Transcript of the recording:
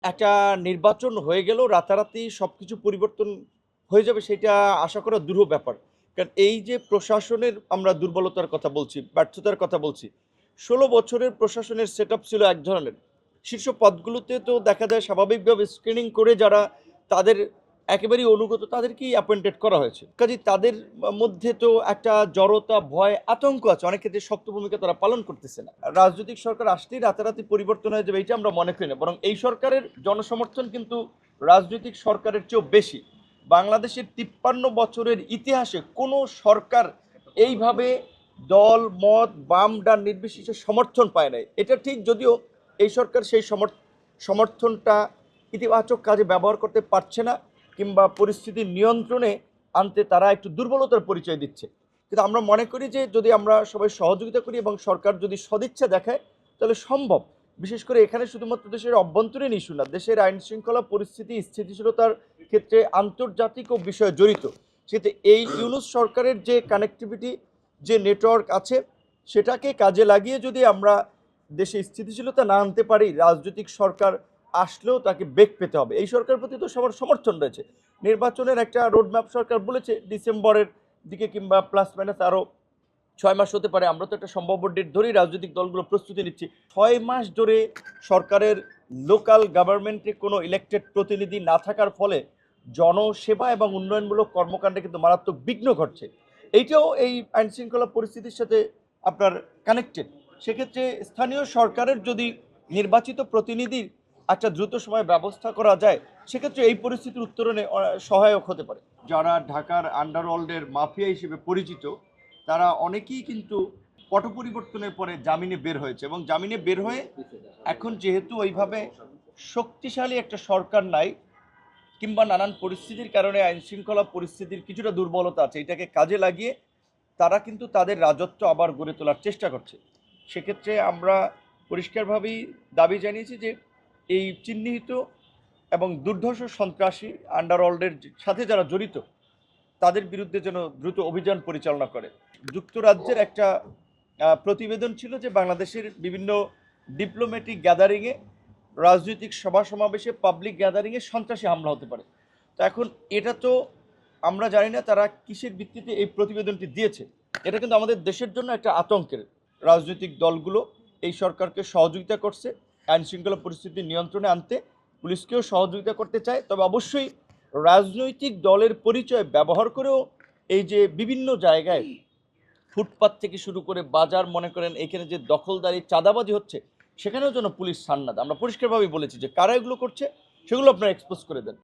একটা নির্বাচন হয়ে গেলেও রাতারাতি সবকিছু পরিবর্তন হয়ে যাবে সেটা আশা করা দুরূহ ব্যাপার। কারণ এই যে প্রশাসনের আমরা দুর্বলতার কথা বলছি, ব্যর্থতার কথা বলছি। ১৬ বছরের প্রশাসনের সেটআপ ছিল এক ধরনের। শীর্ষ পদগুলোতে তো দেখা যায় স্বাভাবিকভাবে স্ক্রিনিং করে যারা তাদের একেবারেই অনুগত তাদেরকেই অ্যাপয়েন্টেড করা হয়েছে। কাজেই তাদের মধ্যে তো একটা জড়তা, ভয়, আতঙ্ক আছে। অনেক ক্ষেত্রে শক্ত ভূমিকা তারা পালন করতেছে না। রাজনৈতিক সরকার আসলেই রাতারাতি পরিবর্তন হয়ে যাবে এইটা আমরা মনে করি না। বরং এই সরকারের জনসমর্থন কিন্তু রাজনৈতিক সরকারের চেয়েও বেশি। বাংলাদেশের ৫৩ বছরের ইতিহাসে কোনো সরকার এইভাবে দল, মত, বাম, ডান নির্বিশেষে সমর্থন পায় নাই। এটা ঠিক, যদিও এই সরকার সেই সমর্থনটা ইতিবাচক কাজে ব্যবহার করতে পারছে না, কিংবা পরিস্থিতি নিয়ন্ত্রণে আনতে তারা একটু দুর্বলতার পরিচয় দিচ্ছে। কিন্তু আমরা মনে করি যে যদি আমরা সবাই সহযোগিতা করি এবং সরকার যদি সদিচ্ছা দেখায় তাহলে সম্ভব। বিশেষ করে এখানে শুধুমাত্র দেশের অভ্যন্তরীণ ইস্যু না, দেশের আইন শৃঙ্খলা পরিস্থিতি স্থিতিশীলতার ক্ষেত্রে আন্তর্জাতিকও বিষয় জড়িত। সেক্ষেত্রে এই ইউনূস সরকারের যে কানেক্টিভিটি, যে নেটওয়ার্ক আছে, সেটাকে কাজে লাগিয়ে যদি আমরা দেশে স্থিতিশীলতা না আনতে পারি, রাজনৈতিক সরকার আসলেও তাকে বেগ পেতে হবে। এই সরকারের প্রতি তো সবার সমর্থন রয়েছে। নির্বাচনের একটা রোডম্যাপ সরকার বলেছে ডিসেম্বরের দিকে কিংবা প্লাস মাইনাস আরও ৬ মাস হতে পারে। আমরা তো একটা সম্ভাব্য ডেট ধরেই রাজনৈতিক দলগুলো প্রস্তুতি নিচ্ছি। ৬ মাস ধরে সরকারের লোকাল গভর্নমেন্টে কোনো ইলেকটেড প্রতিনিধি না থাকার ফলে জনসেবা এবং উন্নয়নমূলক কর্মকাণ্ডে কিন্তু মারাত্মক বিঘ্ন ঘটছে। এইটাও এই আইনশৃঙ্খলা পরিস্থিতির সাথে আপনার কানেক্টেড। সেক্ষেত্রে স্থানীয় সরকারের যদি নির্বাচিত প্রতিনিধির একটা দ্রুত সময়ে ব্যবস্থা করা যায়, সেক্ষেত্রে এই পরিস্থিতির উত্তরণে সহায়ক হতে পারে। যারা ঢাকার আন্ডারওয়ার্ল্ডের মাফিয়া হিসেবে পরিচিত, তারা অনেকেই কিন্তু পট পরিবর্তনের পরে জামিনে বের হয়েছে, এবং জামিনে বের হয়ে এখন যেহেতু ওইভাবে শক্তিশালী একটা সরকার নাই, কিংবা নানান পরিস্থিতির কারণে আইনশৃঙ্খলা পরিস্থিতির কিছুটা দুর্বলতা আছে, এটাকে কাজে লাগিয়ে তারা কিন্তু তাদের রাজত্ব আবার গড়ে তোলার চেষ্টা করছে। সেক্ষেত্রে আমরা পরিষ্কারভাবেই দাবি জানিয়েছি যে এই চিহ্নিত এবং দুর্ধর্ষ সন্ত্রাসী আন্ডারওয়ার্ল্ডের সাথে যারা জড়িত তাদের বিরুদ্ধে যেন দ্রুত অভিযান পরিচালনা করে। যুক্তরাজ্যের একটা প্রতিবেদন ছিল যে বাংলাদেশের বিভিন্ন ডিপ্লোম্যাটিক গ্যাদারিংয়ে, রাজনৈতিক সভা সমাবেশে, পাবলিক গ্যাদারিংয়ে সন্ত্রাসী হামলা হতে পারে। তো এখন এটা তো আমরা জানি না তারা কিসের ভিত্তিতে এই প্রতিবেদনটি দিয়েছে। এটা কিন্তু আমাদের দেশের জন্য একটা আতঙ্কের। রাজনৈতিক দলগুলো এই সরকারকে সহযোগিতা করছে আইনশৃঙ্খলা পরিস্থিতি নিয়ন্ত্রণে আনতে, পুলিশকেও সহযোগিতা করতে চায়। তবে অবশ্যই রাজনৈতিক দলের পরিচয় ব্যবহার করেও এই যে বিভিন্ন জায়গায় ফুটপাত থেকে শুরু করে বাজার, মনে করেন এখানে যে দখলদারি, চাঁদাবাজি হচ্ছে, সেখানেও যেন পুলিশ ছাড় না দেয়। আমরা পরিষ্কারভাবেই বলেছি যে কারা এগুলো করছে সেগুলো আপনারা এক্সপোজ করে দেন।